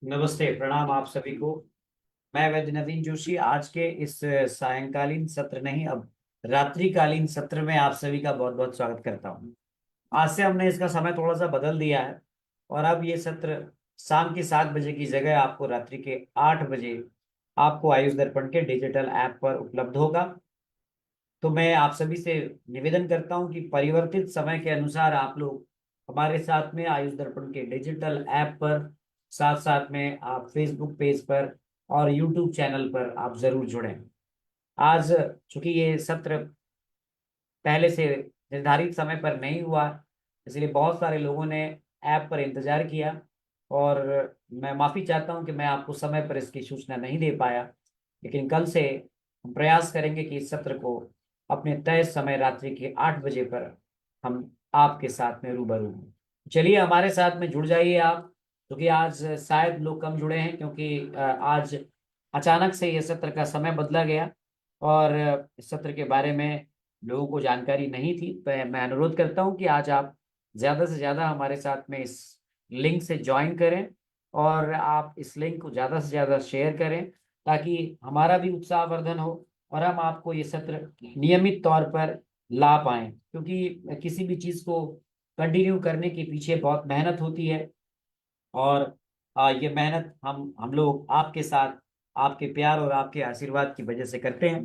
नमस्ते, प्रणाम आप सभी को। मैं वैद्य नवीन जोशी आज के इस सायंकालीन सत्र नहीं, अब रात्रिकालीन सत्र में आप सभी का बहुत बहुत स्वागत करता हूँ। आज से हमने इसका समय थोड़ा सा बदल दिया है और अब ये सत्र शाम के 7 बजे की जगह आपको रात्रि के 8 बजे आपको आयुष दर्पण के डिजिटल ऐप पर उपलब्ध होगा। तो मैं आप सभी से निवेदन करता हूं कि परिवर्तित समय के अनुसार आप लोग हमारे साथ में आयुष दर्पण के डिजिटल ऐप पर, साथ साथ में आप फेसबुक पेज पर और यूट्यूब चैनल पर आप जरूर जुड़ें। आज चूंकि ये सत्र पहले से निर्धारित समय पर नहीं हुआ, इसलिए बहुत सारे लोगों ने ऐप पर इंतजार किया और मैं माफी चाहता हूं कि मैं आपको समय पर इसकी सूचना नहीं दे पाया। लेकिन कल से हम प्रयास करेंगे कि इस सत्र को अपने तय समय रात्रि के 8 बजे पर हम आपके साथ में रूबरू हों। चलिए हमारे साथ में जुड़ जाइए आप, क्योंकि आज शायद लोग कम जुड़े हैं क्योंकि आज अचानक से ये सत्र का समय बदला गया और इस सत्र के बारे में लोगों को जानकारी नहीं थी। तो मैं अनुरोध करता हूं कि आज आप ज्यादा से ज्यादा हमारे साथ में इस लिंक से ज्वाइन करें और आप इस लिंक को ज्यादा से ज्यादा शेयर करें, ताकि हमारा भी उत्साहवर्धन हो और हम आपको ये सत्र नियमित तौर पर ला पाएं। क्योंकि किसी भी चीज को कंटिन्यू करने के पीछे बहुत मेहनत होती है और ये मेहनत हम लोग आपके साथ, आपके प्यार और आपके आशीर्वाद की वजह से करते हैं।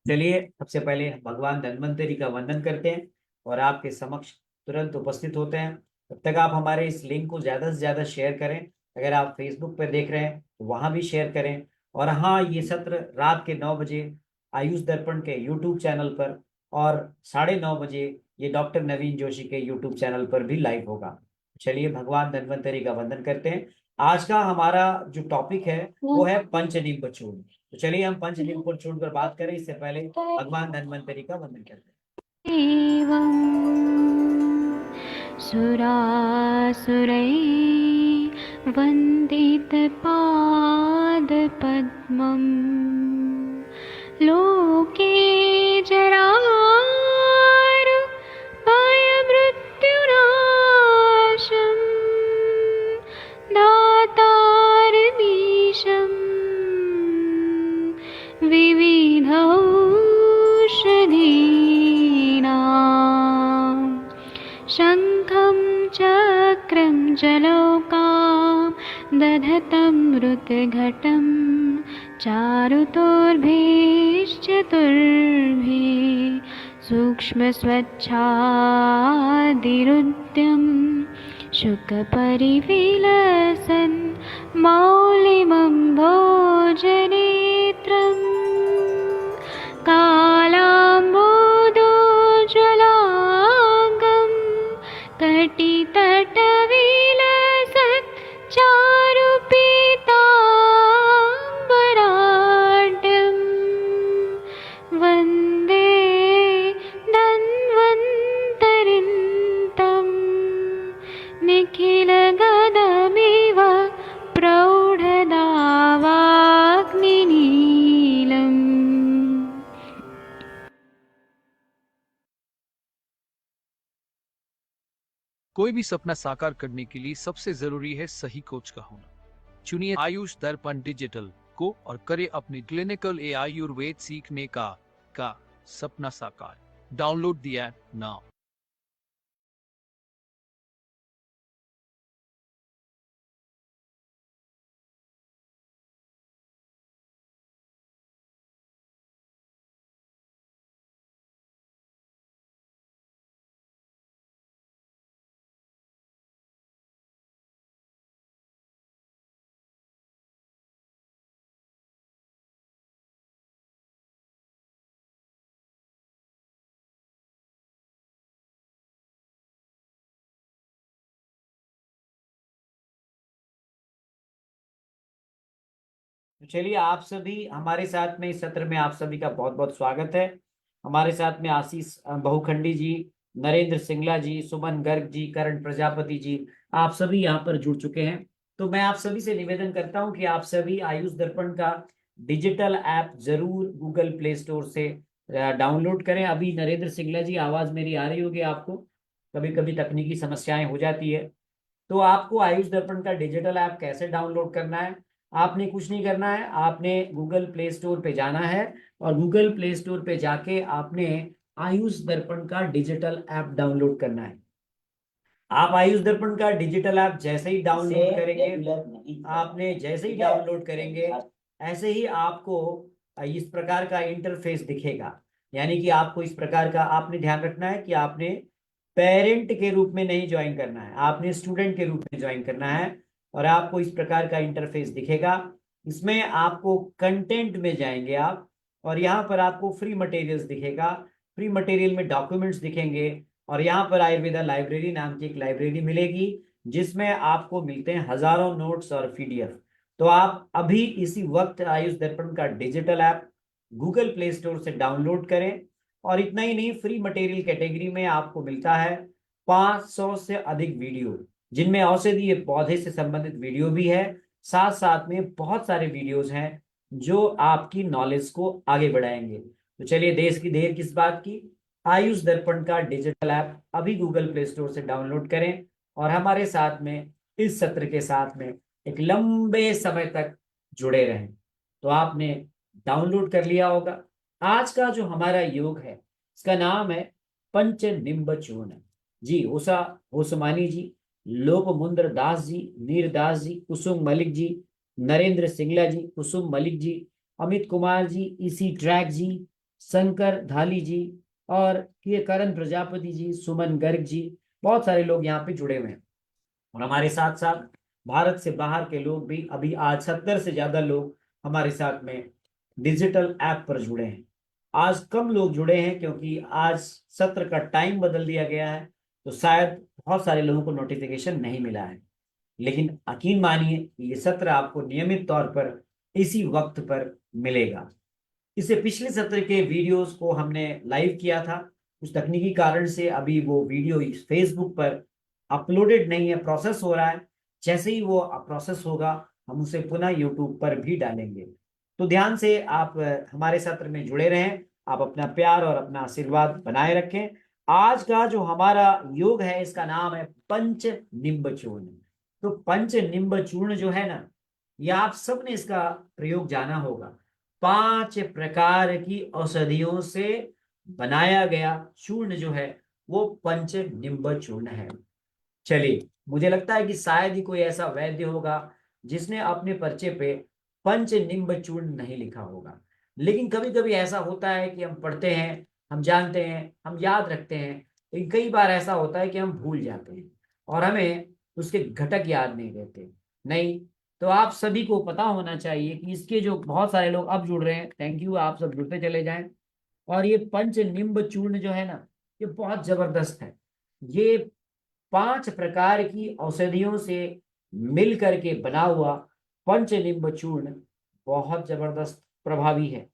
चलिए सबसे पहले भगवान धन्वंतरी का वंदन करते हैं और आपके समक्ष तुरंत उपस्थित होते हैं। तब तक आप हमारे इस लिंक को ज्यादा से ज्यादा शेयर करें। अगर आप फेसबुक पर देख रहे हैं तो वहां भी शेयर करें। और हाँ, ये सत्र रात के 9 बजे आयुष दर्पण के यूट्यूब चैनल पर और 9:30 बजे ये डॉक्टर नवीन जोशी के यूट्यूब चैनल पर भी लाइव होगा। चलिए भगवान धन्वंतरी का वंदन करते हैं। आज का हमारा जो टॉपिक है वो है पंचनिम चूर्ण। तो चलिए हम पंचनिम चूर्ण पर बात करें, इससे पहले भगवान धन्वंतरी का वंदन करते हैं। एवं सुरासुरैः वन्दितपादपद्मं लोके जरामृत्युनाशं दातारमीशं विविधौषधीनां शङ्खं चक्रं जलौकां दधतं मृतघटं चारुतोर्भिश्चतुर्भिः सूक्ष्मस्वच्छादिरुद्यं शुकपरिविलसन् मौलिमं भोजनेत्रम् कालाम्बोदोज्ज्वलाङ्गं कटितटविलसत् चारुपीताम्बराढ्यं वन्दे धन्वन्तरिं तं निखिलगदमिव प्रौढदावाग्निनीलम्। कोई भी सपना साकार करने के लिए सबसे जरूरी है सही कोच का होना। चुनिए आयुष दर्पण डिजिटल को और करे अपनी क्लिनिकल आयुर्वेद सीखने का सपना साकार। Download the app now. तो चलिए आप सभी हमारे साथ में इस सत्र में आप सभी का बहुत बहुत स्वागत है। हमारे साथ में आशीष बहुखंडी जी, नरेंद्र सिंगला जी, सुमन गर्ग जी, करण प्रजापति जी, आप सभी यहाँ पर जुड़ चुके हैं। तो मैं आप सभी से निवेदन करता हूँ कि आप सभी आयुष दर्पण का डिजिटल ऐप जरूर गूगल प्ले स्टोर से डाउनलोड करें। अभी नरेंद्र सिंगला जी, आवाज मेरी आ रही होगी आपको? कभी कभी तकनीकी समस्याएं हो जाती है। तो आपको आयुष दर्पण का डिजिटल ऐप कैसे डाउनलोड करना है? आपने कुछ नहीं करना है, आपने गूगल प्ले स्टोर पे जाना है और गूगल प्ले स्टोर पे जाके आपने आयुष दर्पण का डिजिटल ऐप डाउनलोड करना है। आप आयुष दर्पण का डिजिटल ऐप जैसे ही डाउनलोड करेंगे, आपने जैसे ही डाउनलोड करेंगे ऐसे ही आपको इस प्रकार का इंटरफेस दिखेगा। यानी कि आपको इस प्रकार का, आपने ध्यान रखना है कि आपने पेरेंट के रूप में नहीं ज्वाइन करना है, आपने स्टूडेंट के रूप में ज्वाइन करना है। और आपको इस प्रकार का इंटरफेस दिखेगा। इसमें आपको कंटेंट में जाएंगे आप, और यहाँ पर आपको फ्री मटेरियल्स दिखेगा। फ्री मटेरियल में डॉक्यूमेंट्स दिखेंगे, और यहाँ पर आयुर्वेदा लाइब्रेरी नाम की एक लाइब्रेरी मिलेगी जिसमें आपको मिलते हैं हजारों नोट्स और पीडीएफ। तो आप अभी इसी वक्त आयुष दर्पण का digital app Google play store से डाउनलोड करें। और इतना ही नहीं, फ्री मटेरियल कैटेगरी में आपको मिलता है 500 से अधिक वीडियो, जिनमें औषधीय पौधे से संबंधित वीडियो भी है। साथ साथ में बहुत सारे वीडियोस हैं जो आपकी नॉलेज को आगे बढ़ाएंगे। तो चलिए, देश की देर किस बात की, आयुष दर्पण का डिजिटल ऐप अभी गूगल प्ले स्टोर से डाउनलोड करें और हमारे साथ में इस सत्र के साथ में एक लंबे समय तक जुड़े रहें। तो आपने डाउनलोड कर लिया होगा। आज का जो हमारा योग है इसका नाम है पंच निम्ब चूर्ण। जी, उषा ओसमानी जी, लोपमुद्र दास जी, नीर दास जी, कुसुम मलिक जी, नरेंद्र सिंगला जी, कुसुम मलिक जी, अमित कुमार जी, इसी ट्रैक जी, शंकर धाली जी, और ये करण प्रजापति जी, सुमन गर्ग जी, बहुत सारे लोग यहाँ पे जुड़े हुए हैं। और हमारे साथ साथ भारत से बाहर के लोग भी, अभी आज 70 से ज्यादा लोग हमारे साथ में डिजिटल ऐप पर जुड़े हैं। आज कम लोग जुड़े हैं क्योंकि आज सत्र का टाइम बदल दिया गया है, तो शायद बहुत सारे लोगों को नोटिफिकेशन नहीं मिला है। लेकिन यकीन मानिए, ये सत्र आपको नियमित तौर पर इसी वक्त पर मिलेगा। इससे पिछले सत्र के वीडियोस को हमने लाइव किया था, कुछ तकनीकी कारण से अभी वो वीडियो फेसबुक पर अपलोडेड नहीं है, प्रोसेस हो रहा है। जैसे ही वो प्रोसेस होगा हम उसे पुनः यूट्यूब पर भी डालेंगे। तो ध्यान से आप हमारे सत्र में जुड़े रहें, आप अपना प्यार और अपना आशीर्वाद बनाए रखें। आज का जो हमारा योग है इसका नाम है पंच निम्ब चूर्ण। तो पंच निम्ब चूर्ण जो है ना, ये आप सबने इसका प्रयोग जाना होगा। 5 प्रकार की औषधियों से बनाया गया चूर्ण जो है वो पंच निम्ब चूर्ण है। चलिए, मुझे लगता है कि शायद ही कोई ऐसा वैद्य होगा जिसने अपने पर्चे पे पंच निम्ब चूर्ण नहीं लिखा होगा। लेकिन कभी कभी ऐसा होता है कि हम पढ़ते हैं, हम जानते हैं, हम याद रखते हैं, लेकिन कई बार ऐसा होता है कि हम भूल जाते हैं और हमें उसके घटक याद नहीं रहते। नहीं, तो आप सभी को पता होना चाहिए कि इसके जो बहुत सारे लोग अब जुड़ रहे हैं, थैंक यू, आप सब जुड़ते चले जाएं। और ये पंच निम्ब चूर्ण जो है ना, ये बहुत जबरदस्त है। ये 5 प्रकार की औषधियों से मिल करके बना हुआ पंचनिम्ब चूर्ण बहुत जबरदस्त प्रभावी है।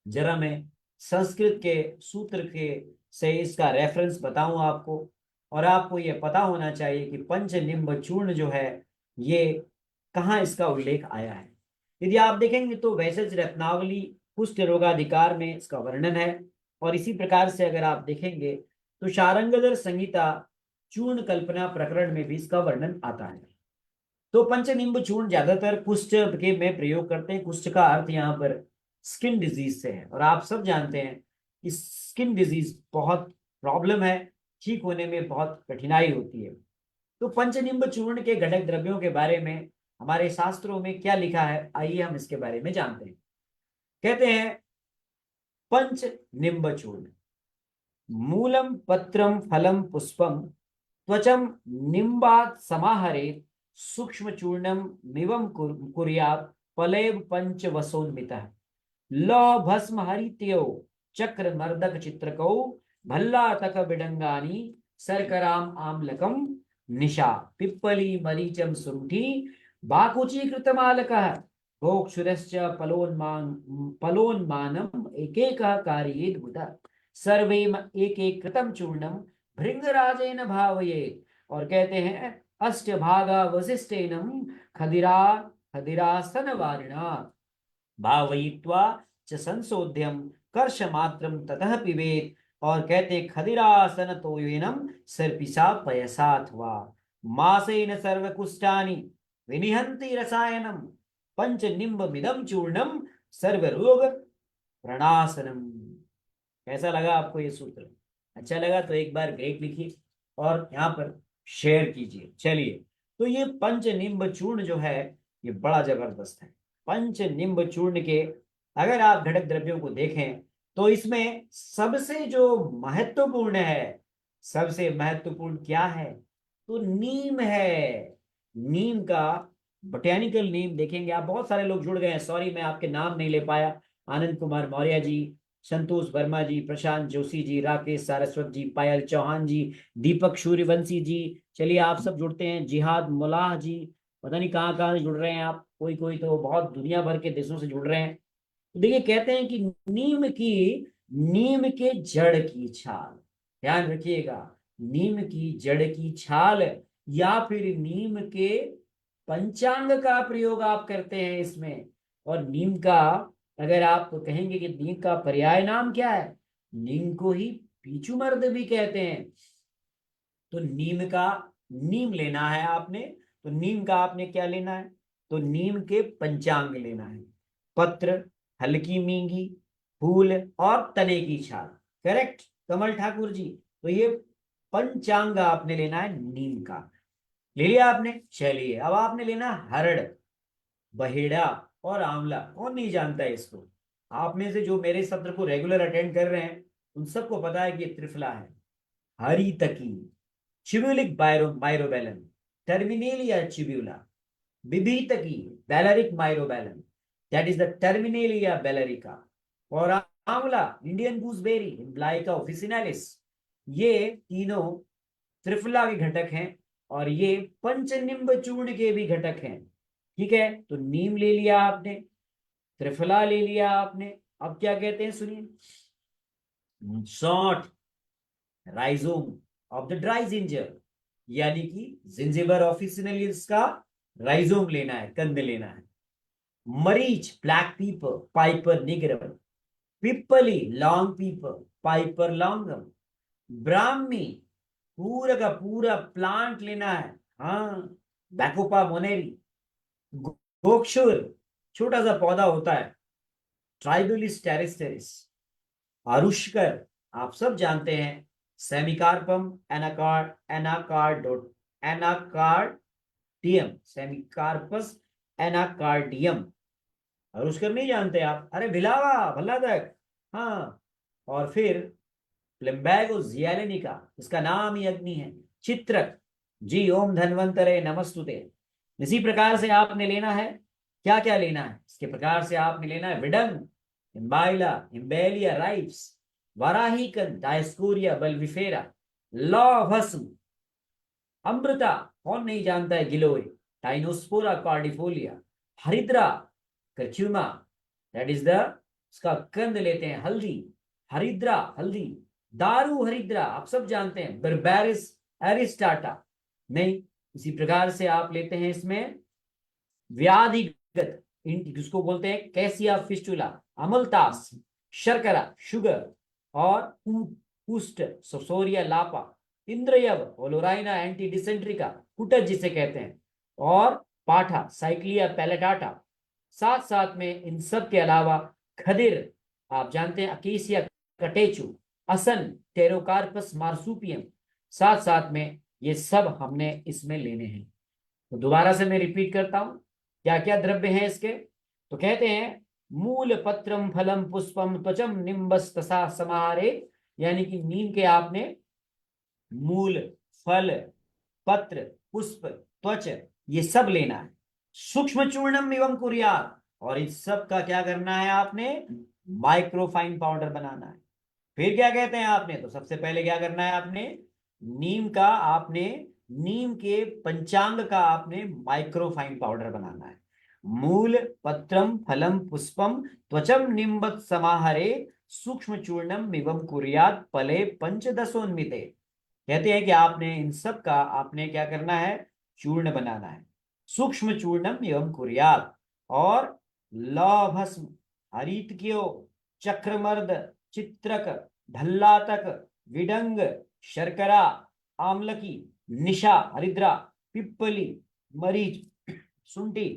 जरा मैं संस्कृत के सूत्र के से इसका रेफरेंस बताऊं आपको, और आपको यह पता होना चाहिए कि पंचनिम्ब चूर्ण जो है ये कहाँ इसका उल्लेख आया है। यदि आप देखेंगे तो वैशज रत्नावली कुष्ठ रोगाधिकार में इसका वर्णन है। और इसी प्रकार से अगर आप देखेंगे तो शारंगधर संहिता चूर्ण कल्पना प्रकरण में भी इसका वर्णन आता है। तो पंचनिम्ब चूर्ण ज्यादातर कुष्ठ के में प्रयोग करते हैं। कुष्ठ का अर्थ यहाँ पर स्किन डिजीज से है, और आप सब जानते हैं कि स्किन डिजीज बहुत प्रॉब्लम है, ठीक होने में बहुत कठिनाई होती है। तो पंचनिम्ब चूर्ण के घटक द्रव्यों के बारे में हमारे शास्त्रों में क्या लिखा है, आइए हम इसके बारे में जानते हैं। कहते हैं पंच निम्ब चूर्ण मूलम पत्रम फलम पुष्पम त्वचम निम्बात समाहरेत सूक्ष्म चूर्णम निवम कुर्यात पलेव पंच वसोन्मितः लौ भस्म हरित्यो चक्र मर्दक चित्रकौ भल्ला तक बिडंगानी सरकराम आम्लकम निशा पिप्पली मरीचम सुंठी बाकुची कृतमालकः भोक्षुरश्च पलोन्मानम एकेक कारयेद बुध सर्वेम एक एक कृतम चूर्णम भृंगराजेन भावयेत। और कहते हैं अष्ट भागा वशिष्ठेनम खदिरा खदिरासन वारिणा भावयित्वा च संशोध्यम कर्ष मात्रम ततः पिबेत। और कहते खदिरासन तोयनम सर्पिसा पयसाथवा। मासेन सर्वकुष्ठानि विनिहन्ति रसायनम पंच निम्बमिदं चूर्णम सर्वरोग प्रणाशनम। कैसा लगा आपको ये सूत्र? अच्छा लगा तो एक बार ग्रेट लिखिए और यहाँ पर शेयर कीजिए। चलिए, तो ये पंच निम्ब चूर्ण जो है ये बड़ा जबरदस्त है। पंच निम्ब चूर्ण के अगर आप घटक द्रव्यों को देखें तो इसमें सबसे जो महत्वपूर्ण है, सबसे महत्वपूर्ण क्या है? तो नीम है। नीम का बोटेनिकल नेम देखेंगे आप, बहुत सारे लोग जुड़ गए हैं, सॉरी मैं आपके नाम नहीं ले पाया। आनंद कुमार मौर्य जी, संतोष वर्मा जी, प्रशांत जोशी जी, राकेश सारस्वत जी, पायल चौहान जी, दीपक सूर्यवंशी जी, चलिए आप सब जुड़ते हैं। जिहाद मुलाह जी, पता नहीं कहाँ कहाँ से जुड़ रहे हैं आप, कोई कोई तो बहुत दुनिया भर के देशों से जुड़ रहे हैं। तो देखिए कहते हैं कि नीम के जड़ की छाल, ध्यान रखिएगा, नीम की जड़ की छाल या फिर नीम के पंचांग का प्रयोग आप करते हैं इसमें। और नीम का अगर आप कहेंगे कि नीम का पर्याय नाम क्या है, नीम को ही पीछूमर्द भी कहते हैं। तो नीम लेना है आपने। तो नीम का आपने क्या लेना है? तो नीम के पंचांग लेना है, पत्र, हल्की मींगी, फूल और तने की छाल। करेक्ट कमल ठाकुर जी। तो ये पंचांग आपने लेना है नीम का। ले लिया आपने? चलिए अब आपने लेना हरड़, बहेड़ा और आंवला। कौन नहीं जानता है इसको? आप में से जो मेरे सत्र को रेगुलर अटेंड कर रहे हैं उन सबको पता है कि ये त्रिफला है। Haritaki, chebulic myrobalan, terminalia chebula, bibhitaki, belleric myrobalan, that is the terminalia bellerica, और आंवला, इंडियन गूसबेरी, ब्लाइका ऑफिसिनालिस। ये तीनों त्रिफला के घटक हैं और ये पंचनिम्ब चूर्ण के भी घटक हैं। ठीक है, तो नीम ले लिया आपने, त्रिफला ले लिया आपने, अब क्या कहते हैं सुनिए, सौंठ, rhizome of the dry ginger, यानी कि जिंजिबर ऑफिसिनलिस का राइजोम लेना है, कंद लेना है। मरीच, ब्लैक पीपर, पाइपर निगरम, पिप्पली, लॉन्ग पीपर, पाइपर लॉन्गम, ब्राह्मी, पूरा का पूरा प्लांट लेना है, हाँ, बैकोपा मोनेरी, गोक्षुर, छोटा सा पौधा होता है, ट्राइबुलिस टेरिस्टेरिस, आरुष्कर, आप सब जानते हैं, सेमिकार्पम, एनाकार्डियम, सेमिकार्पस एनाकार्डियम। आरुष्कर नहीं जानते आप? अरे भिलावा, भल्लादक, हाँ। और फिर प्लिम्बैगो जियालेनिका, इसका नाम ही अग्नि है। चित्रक जी, ओम धन्वंतरे नमस्तुते। इसी प्रकार से आपने लेना है, क्या क्या लेना है इसके प्रकार से आपने लेना है, विडंग, इम्बाइला, इम्बेलिया राइप्स, वाराहिकन, डायस्कोरिया बल्बिफेरा, लॉ भस्म, अमृता, कौन नहीं जानता है, गिलोय, टाइनोस्पोरा कार्डिफोलिया, हरिद्रा, कर्च्यूमा, दैट इज द, उसका कंद लेते हैं, हल्दी, हरिद्रा हल्दी, दारू हरिद्रा आप सब जानते हैं, बर्बेरिस एरिस्टाटा, नहीं। इसी प्रकार से आप लेते हैं इसमें व्याधिगत, जिसको बोलते हैं कैसिया फिस्टुला, अमलतास, शर्करा शुगर, और पुष्ट सोसोरिया लापा, इंद्रयव ओलोराइना एंटी डिसेंट्रिका, कुटज जिसे कहते हैं, और पाठा साइक्लिया पैलेटाटा। साथ साथ में इन सब के अलावा खदिर, आप जानते हैं, अकेसिया कटेचु, असन, टेरोकार्पस मार्सुपियम। साथ साथ में ये सब हमने इसमें लेने हैं। तो दोबारा से मैं रिपीट करता हूं, क्या क्या द्रव्य हैं इसके। तो कहते हैं मूल, पत्रम, फलम, पुष्पम, त्वचम, निम्बस तथा समाहारे, यानी कि नीम के आपने मूल, फल, पत्र, पुष्प, त्वच, ये सब लेना है। सूक्ष्म चूर्णम एवं कुरियात, और इस सब का क्या करना है आपने, माइक्रोफाइन पाउडर बनाना है। फिर क्या कहते हैं आपने, तो सबसे पहले क्या करना है आपने, नीम के पंचांग का आपने माइक्रोफाइन पाउडर बनाना है। मूल, पत्रम, फलम, पुष्पम, त्वचम, निम्बत समाहरे, सूक्ष्म चूर्णम एवं कुरियात पले पंचदशोन्मिते। कहते हैं कि आपने इन सब का आपने क्या करना है, चूर्ण बनाना है। सूक्ष्म चूर्णम एवं कुरियात, और लौभस्म, हरितक्यो, चक्रमर्द, चित्रक, भल्लातक, विडंग, शर्करा, आमलकी, निशा हरिद्रा, पिप्पली, मरीच, शुंठी,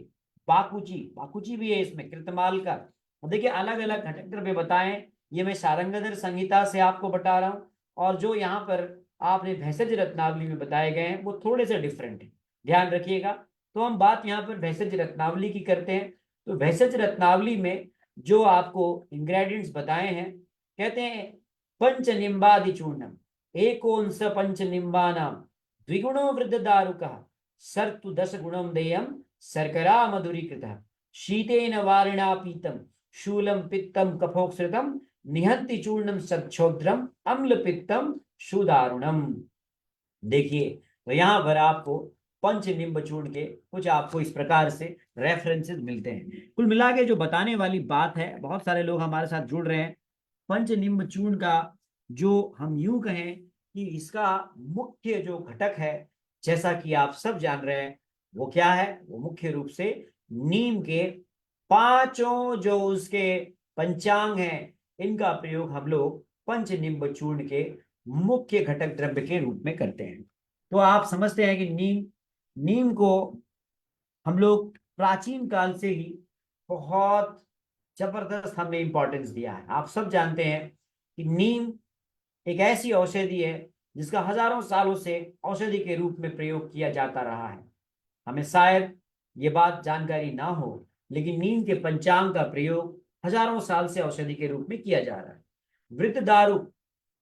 बाकुची, बाकुची भी है इसमें, कृतमाल का। देखिए अलग अलग घटक द्रव्य बताएं, ये मैं सारंगधर संहिता से आपको बता रहा हूं, और जो यहाँ पर आपने भेषज रत्नावली में बताए गए हैं वो थोड़े से डिफरेंट है, ध्यान रखिएगा। तो हम बात यहाँ पर भेषज रत्नावली की करते हैं। तो भेषज रत्नावली में जो आपको इंग्रेडिएंट्स बताए हैं, कहते हैं पंच निम्बादि चूर्णम एकोनस पंच निम्बानाम द्विगुणो वृद्ध दारुका सर्तु दश गुणम देयम शर्करा मधुरीकृतः शीतेन वारिणा पीतम शूलम पित्तम कफोक्सृतम निहंति चूर्णम सच्छोद्रम अम्ल पित्तम सुदारुणम। देखिए तो यहाँ पर आपको पंच निम्ब चूर्ण के कुछ आपको इस प्रकार से रेफरेंसेस मिलते हैं। कुल मिला के जो बताने वाली बात है, बहुत सारे लोग हमारे साथ जुड़ रहे हैं। पंच निम्ब चूर्ण का जो हम यूं कहें कि इसका मुख्य जो घटक है, जैसा कि आप सब जान रहे हैं, वो क्या है? वो मुख्य रूप से नीम के पांचों जो उसके पंचांग हैं, इनका प्रयोग हम लोग पंच निम्ब चूर्ण के मुख्य घटक द्रव्य के रूप में करते हैं। तो आप समझते हैं कि नीम नीम को हम लोग प्राचीन काल से ही बहुत जबरदस्त हमने इंपॉर्टेंस दिया है। आप सब जानते हैं कि नीम एक ऐसी औषधि है जिसका हजारों सालों से औषधि के रूप में प्रयोग किया जाता रहा है। हमें शायद ये बात जानकारी ना हो, लेकिन नीम के पंचांग का प्रयोग हजारों साल से औषधि के रूप में किया जा रहा है। वृद्ध दारू,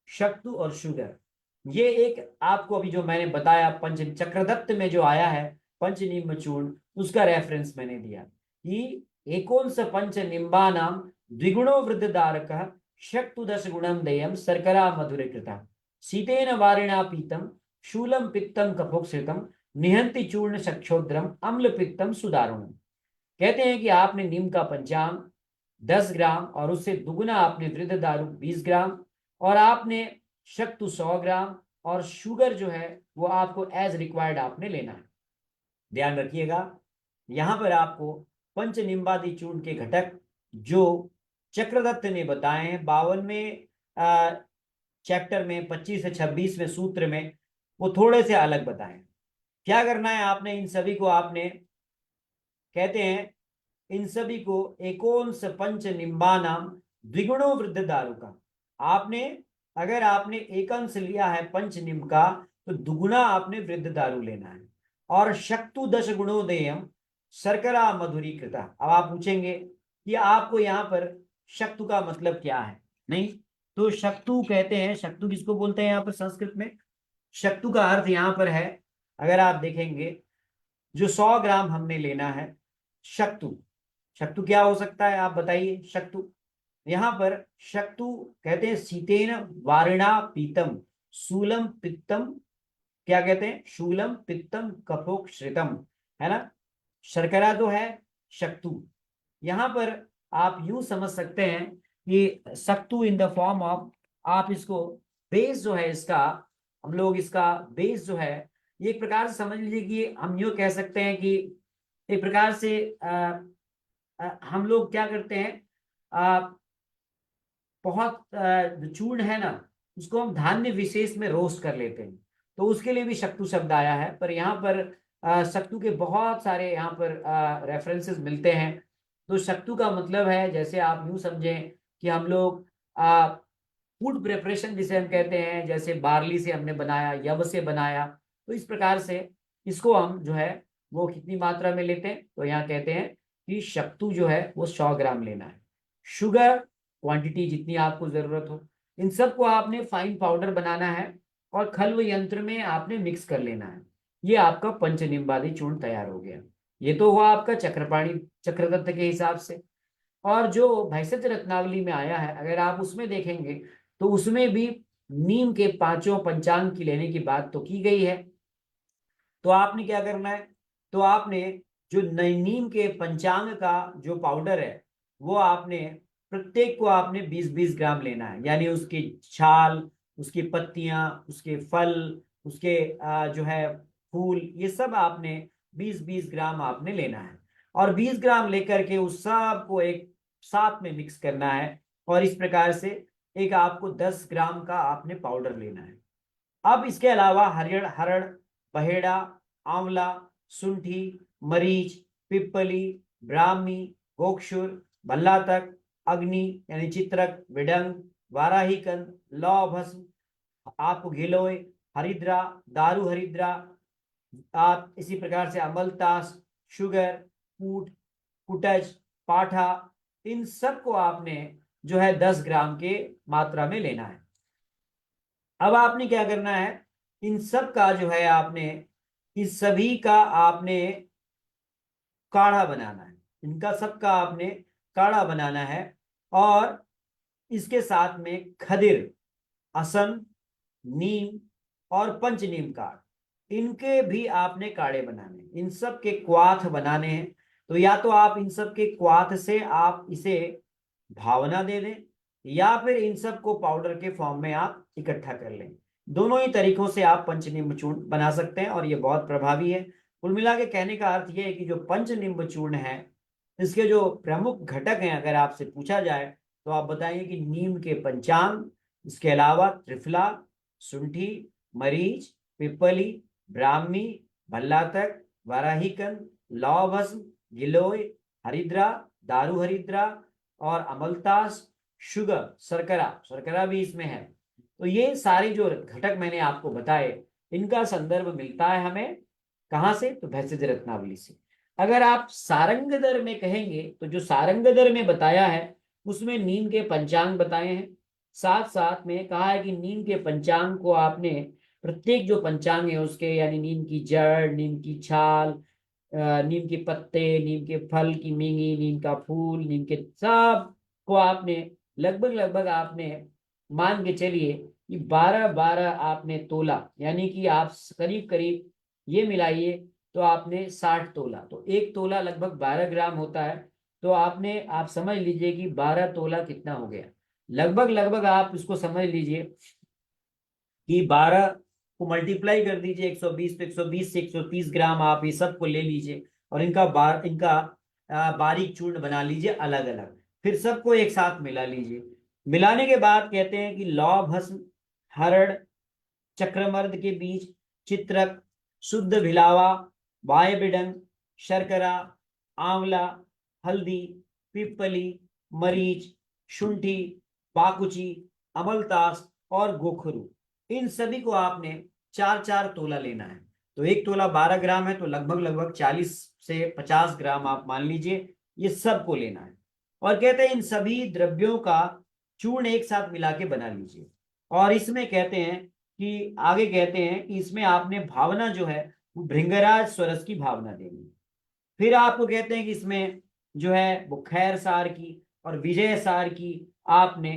शक्तु और शुगर, ये एक आपको अभी जो मैंने बताया पंच चक्रदत्त में जो आया है पंच निम्ब चूर्ण, उसका रेफरेंस मैंने दिया कि एकोनस पंच निम्बानाम द्विगुणो वृद्ध दारकः शक्तु दश गुणम देयम शर्करा मधुरीकृता शीतेन वारिणा पीतम शूलम पित्तम कफोक्सृतम निहंति चूर्ण सक्षोद्रम अम्ल पित्तम सुदारुणम। कहते हैं कि आपने नीम का पंचांग 10 ग्राम और उससे दुगुना आपने वृद्ध दारू 20 ग्राम और आपने शक्तु 100 ग्राम और शुगर जो है वो आपको एज रिक्वायर्ड आपने लेना है। ध्यान रखिएगा, यहां पर आपको पंच निम्बादि चूर्ण के घटक जो चक्रदत्त ने बताए हैं 52वें चैप्टर में 25 से 26वें सूत्र में, वो थोड़े से अलग बताए। क्या करना है आपने? इन सभी को आपने, कहते हैं इन सभी को एकोनस पंच निम्बानाम द्विगुणो वृद्ध दारू का, आपने अगर आपने एक अंश लिया है पंच निम्ब का तो दुगुना आपने वृद्ध दारू लेना है। और शक्तु दश गुणोदयम शर्करा मधुरीकृता। अब आप पूछेंगे कि आपको यहाँ पर शक्तु का मतलब क्या है? नहीं, तो शक्तु कहते हैं, शक्तु किसको बोलते हैं यहाँ पर संस्कृत में? शक्तु का अर्थ यहाँ पर है, अगर आप देखेंगे जो 100 ग्राम हमने लेना है शक्तु, शक्तु क्या हो सकता है आप बताइए? शक्तु यहाँ पर शक्तु कहते हैं शीतेन वारिणा पीतम शूलम पित्तम, क्या कहते हैं? शूलम पित्तम कफोक्सृतम, है ना? शर्करा तो है शक्तु। यहाँ पर आप यूं समझ सकते हैं कि शक्तु इन द फॉर्म ऑफ, आप इसको बेस जो है इसका, हम लोग इसका बेस जो है ये एक प्रकार से समझ लीजिए कि हम यूं कह सकते हैं कि एक प्रकार से हम लोग क्या करते हैं, बहुत चूर्ण है ना, उसको हम धान्य विशेष में रोस्ट कर लेते हैं, तो उसके लिए भी शक्तु शब्द आया है। पर यहाँ पर शक्तु के बहुत सारे यहाँ पर रेफरेंसेस मिलते हैं। तो शक्तु का मतलब है, जैसे आप यूं समझें कि हम लोग फूड प्रिपरेशन जिसे हम कहते हैं, जैसे बार्ली से हमने बनाया, यव से बनाया, तो इस प्रकार से इसको हम जो है वो कितनी मात्रा में लेते हैं, तो यहाँ कहते हैं कि शक्तु जो है वो 100 ग्राम लेना है। शुगर क्वांटिटी जितनी आपको जरूरत हो, इन सबको आपने फाइन पाउडर बनाना है और खल्व यंत्र में आपने मिक्स कर लेना है। ये आपका पंचनिम्बादी चूर्ण तैयार हो गया। ये तो हुआ आपका चक्रपाणी चक्रदत्त के हिसाब से। और जो भेषज रत्नावली में आया है, अगर आप उसमें देखेंगे तो उसमें भी नीम के पांचों पंचांग की लेने की बात तो की गई है। तो आपने क्या करना है? तो आपने जो नीम के पंचांग का जो पाउडर है वो आपने प्रत्येक को आपने 20-20 ग्राम लेना है, यानी उसकी छाल, उसकी पत्तियां, उसके फल, उसके जो है फूल, ये सब आपने 20-20 ग्राम आपने लेना है। और 20 ग्राम लेकर के उस सब को एक साथ में मिक्स करना है और इस प्रकार से एक आपको 10 ग्राम का आपने पाउडर लेना है। अब इसके अलावा हरियर, हरड़, बहेड़ा, आंवला, शुंठी, मरीच, पिप्पली, ब्राह्मी, गोक्षुर, भल्लातक, अग्नि यानी चित्रक, विडंग, वाराहीकंद, लौ भस्म, आप गिलोय, हरिद्रा, दारू हरिद्रा, आप इसी प्रकार से अमलतास, शुगर, कूट, कुटज, पाठा, इन सब को आपने जो है 10 ग्राम के मात्रा में लेना है। अब आपने क्या करना है, इन सब का जो है आपने, इस सभी का आपने काढ़ा बनाना है, इनका सबका आपने काढ़ा बनाना है। और इसके साथ में खदिर, असन, नीम और पंचनीम काढ़, इनके भी आपने काढ़े बनाने, इन सब के क्वाथ बनाने हैं। तो या तो आप इन सब के क्वाथ से आप इसे भावना दे दें, या फिर इन सब को पाउडर के फॉर्म में आप इकट्ठा कर लें। दोनों ही तरीकों से आप पंचनिम्ब चूर्ण बना सकते हैं और ये बहुत प्रभावी है। कुल मिला के कहने का अर्थ यह है कि जो पंचनिम्ब चूर्ण है, इसके जो प्रमुख घटक हैं, अगर आपसे पूछा जाए तो आप बताएंगे कि नीम के पंचांग, इसके अलावा त्रिफला, शुंठी, मरीच, पिप्पली, ब्राह्मी, भल्लातक, वाराहीकंद, लौ भस्म, गिलोय, हरिद्रा, दारू हरिद्रा और अमलतास, शुगर, शर्करा, शर्करा भी इसमें है। तो ये सारे जो घटक मैंने आपको बताए, इनका संदर्भ मिलता है हमें कहां से, तो भैषज रत्नावली से। अगर आप सारंगधर में कहेंगे तो जो सारंगधर में बताया है उसमें नीम के पंचांग बताए हैं, साथ साथ में कहा है कि नीम के पंचांग को आपने प्रत्येक जो पंचांग है उसके, यानी नीम की जड़, नीम की छाल, नीम के पत्ते, नीम के फल की मींगी, नीम का फूल, नीम के सब को आपने लगभग लगभग आपने मान के चलिए कि 12-12 आपने तोला, यानी कि आप करीब करीब ये मिलाइए तो आपने 60 तोला, तो एक तोला लगभग 12 ग्राम होता है। तो आपने, आप समझ लीजिए कि 12 तोला कितना हो गया, लगभग लगभग आप इसको समझ लीजिए कि 12 को मल्टीप्लाई कर दीजिए 120, तो 120 से 130 ग्राम आप ये सबको ले लीजिए और इनका बारीक चूर्ण बना लीजिए अलग अलग, फिर सबको एक साथ मिला लीजिए। मिलाने के बाद कहते हैं कि लौ भस्म, हरड़, चक्रमर्द के बीज, चित्रक, शुद्ध भिलावा, वायबिडंग, शर्करा, आंवला, हल्दी, पिप्पली, मरीच, शुंठी, बाकुची, अमलतास और गोखरू, इन सभी को आपने 4-4 तोला लेना है। तो एक तोला 12 ग्राम है, तो लगभग लगभग 40 से 50 ग्राम आप मान लीजिए, ये सब को लेना है। और कहते हैं इन सभी द्रव्यों का चूर्ण एक साथ मिला के बना लीजिए। और इसमें कहते हैं कि आगे कहते हैं कि इसमें आपने भावना जो है वो भृंगराज स्वरस की भावना देनी है। फिर आपको कहते हैं कि इसमें जो है वो खैर सार की और विजय सार की आपने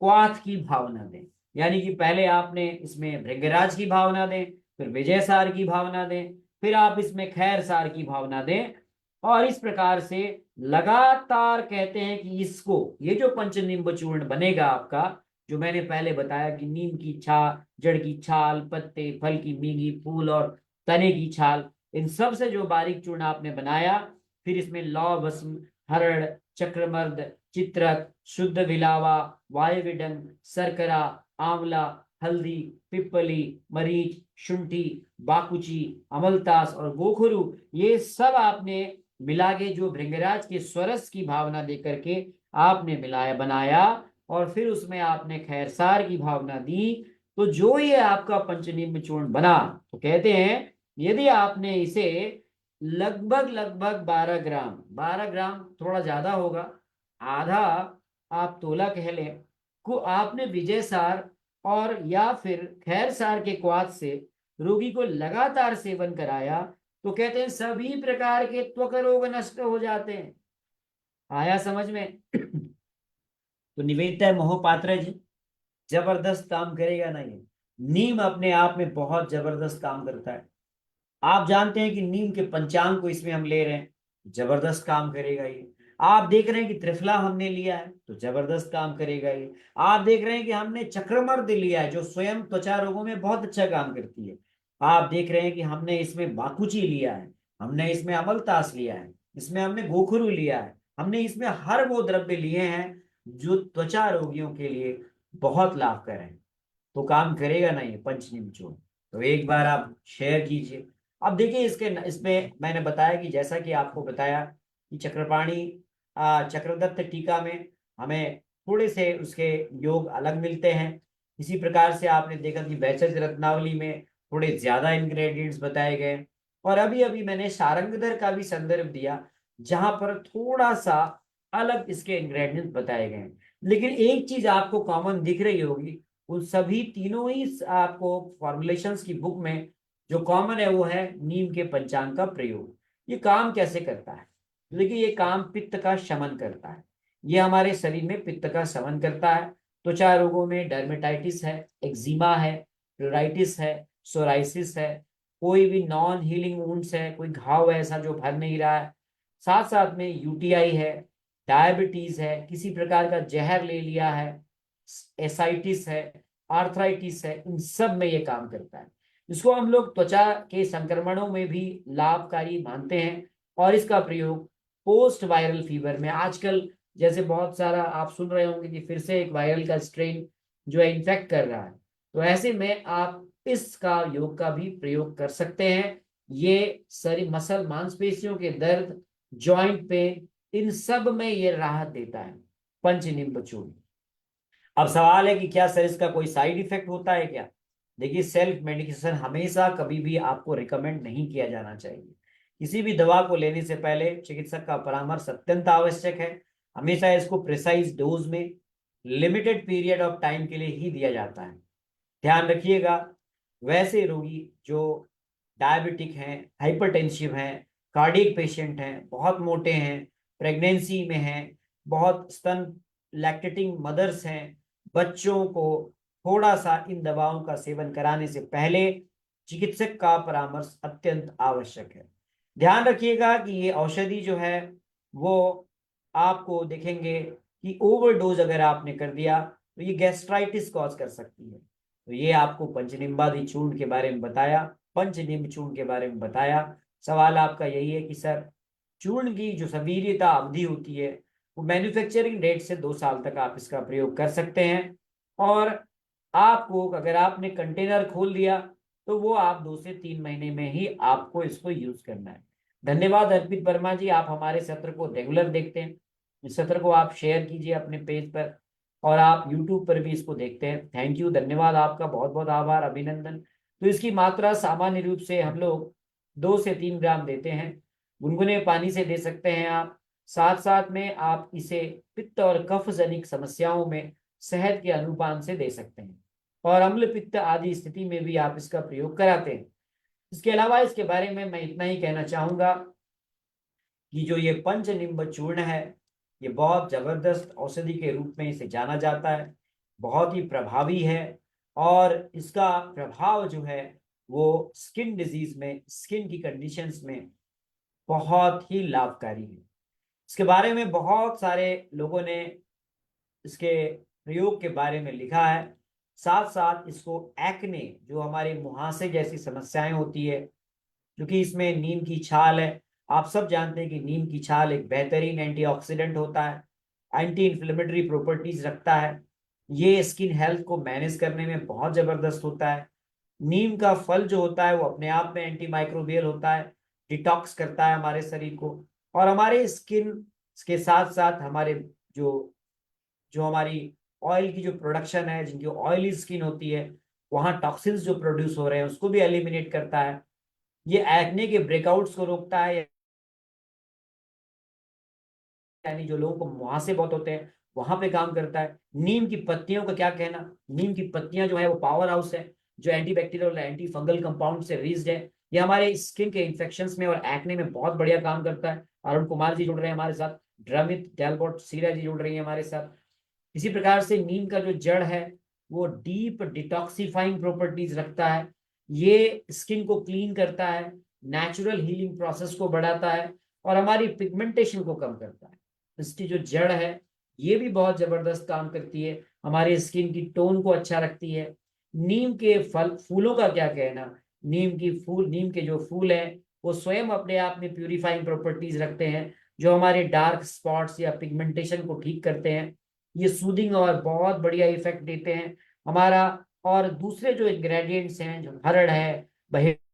क्वाथ की भावना दें, यानी कि पहले आपने इसमें भृंगराज की भावना दें, फिर विजय सार की भावना दें, फिर आप इसमें खैर सार की भावना दें। और इस प्रकार से लगातार कहते हैं कि इसको, ये जो पंचनिम्ब चूर्ण बनेगा आपका, जो मैंने पहले बताया कि नीम की छाल, जड़ की छाल, पत्ते, फल की मींगी, फूल और तने की छाल, इन सब से जो बारीक चूर्ण आपने बनाया, फिर इसमें लौ भस्म, हरड़, चक्रमर्द, चित्रक, शुद्ध विलावा, वायविडंग, शर्करा, आंवला, हल्दी, पिप्पली, मरीच, शुंठी, बाकुची, अमलतास और गोखरू, ये सब आपने मिला के जो भृंगराज के स्वरस की भावना देकर के आपने मिलाया बनाया, और फिर उसमें आपने खैरसार की भावना दी, तो जो ये आपका पंचनिम्ब चूर्ण बना, तो कहते हैं यदि आपने इसे लगभग लगभग 12 ग्राम थोड़ा ज्यादा होगा, आधा आप तोला कह लें, को आपने विजय सार और या फिर खैर सार के क्वाथ से रोगी को लगातार सेवन कराया, तो कहते हैं सभी प्रकार के त्वक रोग नष्ट हो जाते हैं। आया समझ में? तो निवेदिता मोहपात्रा जी, जबरदस्त काम करेगा ना ये। नीम अपने आप में बहुत जबरदस्त काम करता है। आप जानते हैं कि नीम के पंचांग को इसमें हम ले रहे हैं, जबरदस्त काम करेगा ये। आप देख रहे हैं कि त्रिफला हमने लिया है, तो जबरदस्त काम करेगा ये। आप देख रहे हैं कि हमने चक्रमर्द लिया है, जो स्वयं त्वचा रोगों में बहुत अच्छा काम करती है। आप देख रहे हैं कि हमने इसमें बाकुची लिया है, हमने इसमें अमलतास लिया है, इसमें हमने गोखरू लिया है, हमने इसमें हर वो द्रव्य लिए हैं जो त्वचा रोगियों के लिए बहुत लाभकर है। तो काम करेगा ना ये पंचनिम चूर्ण। तो एक बार आप शेयर कीजिए, अब देखिए इसमें मैंने बताया कि जैसा कि आपको बताया कि चक्रपाणी चक्रदत्त टीका में हमें थोड़े से उसके योग अलग मिलते हैं। इसी प्रकार से आपने देखा कि वैशज रत्नावली में थोड़े ज्यादा इंग्रेडिएंट्स बताए गए, और अभी अभी मैंने शारंगधर का भी संदर्भ दिया जहां पर थोड़ा सा अलग इसके इंग्रेडिएंट्स बताए गए हैं। लेकिन एक चीज आपको कॉमन दिख रही होगी, उन सभी तीनों ही आपको फॉर्मुलेशंस की बुक में जो कॉमन है वो है नीम के पंचांग का प्रयोग। ये काम कैसे करता है? देखिए ये काम पित्त का शमन करता है। ये हमारे शरीर में पित्त का शमन करता है। त्वचा रोगों में डर्मेटाइटिस है, एक्जिमा है, प्लूराइटिस है, सोराइसिस है, कोई भी नॉन हीलिंग वुंड्स है, कोई घाव है ऐसा जो भर नहीं रहा है, साथ साथ में यूटीआई है, डायबिटीज है, किसी प्रकार का जहर ले लिया है, एसाइटिस है, आर्थराइटिस है, इन सब में ये काम करता है। इसको हम लोग त्वचा के संक्रमणों में भी लाभकारी मानते हैं, और इसका प्रयोग पोस्ट वायरल फीवर में आजकल जैसे बहुत सारा आप सुन रहे होंगे कि फिर से एक वायरल का स्ट्रेन जो है इन्फेक्ट कर रहा है, तो ऐसे में आप इसका योग का भी प्रयोग कर सकते हैं। ये शरीर मसल मांसपेशियों के दर्द, जॉइंट पेन, इन सब में ये राहत देता है पंचनिम्ब चूर्ण। अब सवाल है कि क्या सर इसका कोई साइड इफेक्ट होता है क्या? देखिए सेल्फ मेडिकेशन हमेशा कभी भी आपको रिकमेंड नहीं किया जाना चाहिए। किसी भी दवा को लेने से पहले चिकित्सक का परामर्श अत्यंत आवश्यक है। हमेशा इसको प्रिसाइज डोज में लिमिटेड पीरियड ऑफ टाइम के लिए ही दिया जाता है। ध्यान रखिएगा, वैसे रोगी जो डायबिटिक हैं, हाइपरटेंसिव हैं, कार्डियक पेशेंट हैं, बहुत मोटे हैं, प्रेगनेंसी में हैं, बहुत स्तन लैक्टेटिंग मदर्स हैं, बच्चों को थोड़ा सा इन दवाओं का सेवन कराने से पहले चिकित्सक का परामर्श अत्यंत आवश्यक है। ध्यान रखिएगा कि ये औषधि जो है वो आपको देखेंगे कि ओवरडोज अगर आपने कर दिया तो ये गैस्ट्राइटिस कॉज कर सकती है। तो ये आपको पंचनिम्बादि चूर्ण के बारे में बताया, पंचनिम्ब चूर्ण के बारे में बताया। सवाल आपका यही है कि सर चूर्ण की जो सवीर्यता अवधि होती है वो मैन्युफैक्चरिंग डेट से 2 साल तक आप इसका प्रयोग कर सकते हैं, और आपको अगर आपने कंटेनर खोल दिया तो वो आप 2 से 3 महीने में ही आपको इसको यूज करना है। धन्यवाद अर्पित वर्मा जी, आप हमारे सत्र को रेगुलर देखते हैं। इस सत्र को आप शेयर कीजिए अपने पेज पर, और आप यूट्यूब पर भी इसको देखते हैं। थैंक यू, धन्यवाद आपका, बहुत बहुत आभार, अभिनंदन। तो इसकी मात्रा सामान्य रूप से हम लोग 2 से 3 ग्राम देते हैं। गुनगुने पानी से दे सकते हैं आप। साथ साथ में आप इसे पित्त और कफ जनित समस्याओं में शहद के अनुपान से दे सकते हैं, और अम्ल पित्त आदि स्थिति में भी आप इसका प्रयोग कराते हैं। इसके अलावा इसके बारे में मैं इतना ही कहना चाहूंगा कि जो ये पंचनिम्ब चूर्ण है ये बहुत जबरदस्त औषधि के रूप में इसे जाना जाता है, बहुत ही प्रभावी है, और इसका प्रभाव जो है वो स्किन डिजीज में, स्किन की कंडीशंस में बहुत ही लाभकारी है। इसके बारे में बहुत सारे लोगों ने इसके प्रयोग के बारे में लिखा है। साथ साथ इसको एक्ने, जो हमारे मुहासे जैसी समस्याएं होती है, क्योंकि इसमें नीम की छाल है। आप सब जानते हैं कि नीम की छाल एक बेहतरीन एंटीऑक्सीडेंट होता है, एंटी इन्फ्लेमेटरी प्रॉपर्टीज रखता है, ये स्किन हेल्थ को मैनेज करने में बहुत जबरदस्त होता है। नीम का फल जो होता है वो अपने आप में एंटी माइक्रोबियल होता है, डिटॉक्स करता है हमारे शरीर को, और हमारे स्किन के साथ साथ हमारे जो जो हमारी ऑयल की जो प्रोडक्शन है, जिनकी ऑयली स्किन होती है, वहां टॉक्सिन्स जो प्रोड्यूस हो रहे हैं उसको भी एलिमिनेट करता है। ये एक्ने के ब्रेकआउट्स को रोकता है, यानी जो लोगों को मुहासे बहुत होते हैं वहां पे काम करता है। नीम की पत्तियों का क्या कहना, नीम की पत्तियां जो है वो पावर हाउस है, जो एंटीबैक्टीरियल और एंटी फंगल कंपाउंड से रिच्ड है। ये हमारे स्किन के इन्फेक्शंस में और एक्ने में बहुत बढ़िया काम करता है। अरुण कुमार जी जुड़ रहे हैं हमारे साथ, ड्रमित डेलबोट सीरा जी जुड़ रही है हमारे साथ। इसी प्रकार से नीम का जो जड़ है वो डीप डिटॉक्सिफाइंग प्रॉपर्टीज रखता है, ये स्किन को क्लीन करता है, नेचुरल हीलिंग प्रोसेस को बढ़ाता है, और हमारी पिगमेंटेशन को कम करता है। इसकी जो जड़ है ये भी बहुत जबरदस्त काम करती है, हमारी स्किन की टोन को अच्छा रखती है। नीम के फूलों का क्या कहना, नीम के जो फूल हैं वो स्वयं अपने आप में प्यूरिफाइंग प्रॉपर्टीज रखते हैं, जो हमारे डार्क स्पॉट्स या पिगमेंटेशन को ठीक करते हैं। ये सूदिंग और बहुत बढ़िया इफेक्ट देते हैं हमारा। और दूसरे जो इंग्रेडिएंट्स हैं, जो हरड़ है,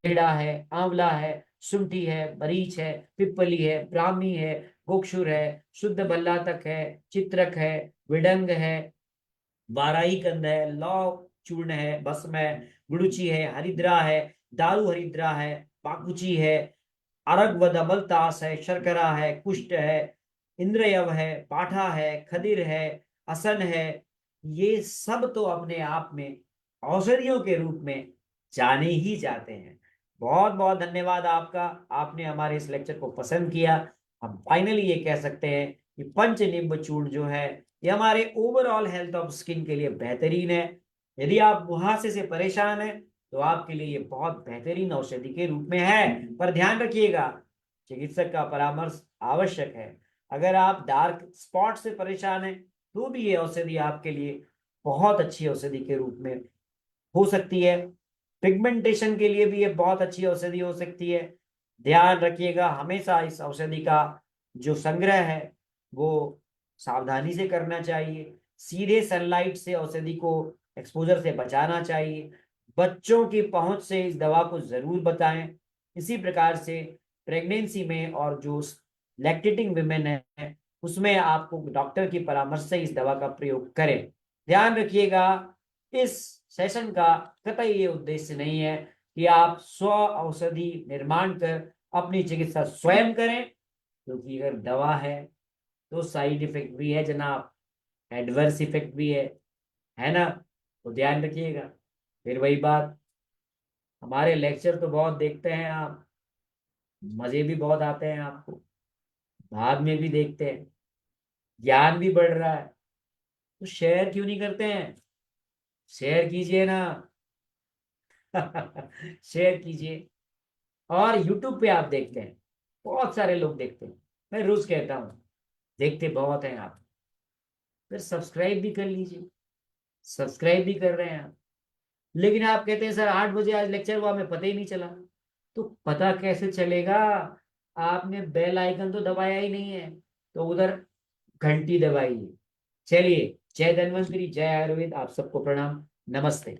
खेड़ा है, आंवला है, शुंठी है, मरीच है, पिपली है, ब्राह्मी है, गोक्षुर है, शुद्ध बल्लातक है, चित्रक है, विडंग है, वाराही कंद है, लौह चूर्ण है, भस्म है, गुड़ुचि है, हरिद्रा है, दारू हरिद्रा है, पाकुची है, अरग व दमलतास है, शर्करा है, कुष्ठ है, इंद्रयव है, पाठा है, खदिर है, असन है। ये सब तो अपने आप में औषधियों के रूप में जाने ही जाते हैं। बहुत बहुत धन्यवाद आपका, आपने हमारे इस लेक्चर को पसंद किया। हम फाइनली ये कह सकते हैं कि पंचनिंब चूर्ण जो है ये हमारे ओवरऑल हेल्थ ऑफ स्किन के लिए बेहतरीन है। यदि आप मुहासे से परेशान हैं तो आपके लिए ये बहुत बेहतरीन औषधि के रूप में है। पर ध्यान रखिएगा, चिकित्सक का परामर्श आवश्यक है। अगर आप डार्क स्पॉट से परेशान हैं तो भी ये औषधि आपके लिए बहुत अच्छी औषधि के रूप में हो सकती है। पिगमेंटेशन के लिए भी ये बहुत अच्छी औषधि हो सकती है। ध्यान रखिएगा, हमेशा इस औषधि का जो संग्रह है वो सावधानी से करना चाहिए। सीधे सनलाइट से औषधि को एक्सपोजर से बचाना चाहिए। बच्चों की पहुंच से इस दवा को जरूर बताएं। इसी प्रकार से प्रेगनेंसी में और जो लैक्टेटिंग विमेन है उसमें आपको डॉक्टर की परामर्श से इस दवा का प्रयोग करें। ध्यान रखिएगा, इस सेशन का कतई ये उद्देश्य नहीं है कि आप स्व औषधि निर्माण कर अपनी चिकित्सा स्वयं करें, क्योंकि अगर दवा है तो साइड इफेक्ट भी है जनाब, एडवर्स इफेक्ट भी है ना। तो ध्यान रखिएगा। फिर वही बात, हमारे लेक्चर तो बहुत देखते हैं आप, मजे भी बहुत आते हैं आपको, बाद में भी देखते हैं, ज्ञान भी बढ़ रहा है, तो शेयर क्यों नहीं करते हैं? शेयर कीजिए ना। शेयर कीजिए। और यूट्यूब पे आप देखते हैं, बहुत सारे लोग देखते हैं, मैं रोज कहता हूँ देखते बहुत हैं आप, फिर सब्सक्राइब भी कर लीजिए। सब्सक्राइब भी कर रहे हैं आप, लेकिन आप कहते हैं सर 8 बजे आज लेक्चर हुआ, हमें पता ही नहीं चला। तो पता कैसे चलेगा? आपने बेल आइकन तो दबाया ही नहीं है, तो उधर घंटी दबाइए। चलिए, जय धन्वंतरी, जय आयुर्वेद, आप सबको प्रणाम, नमस्ते।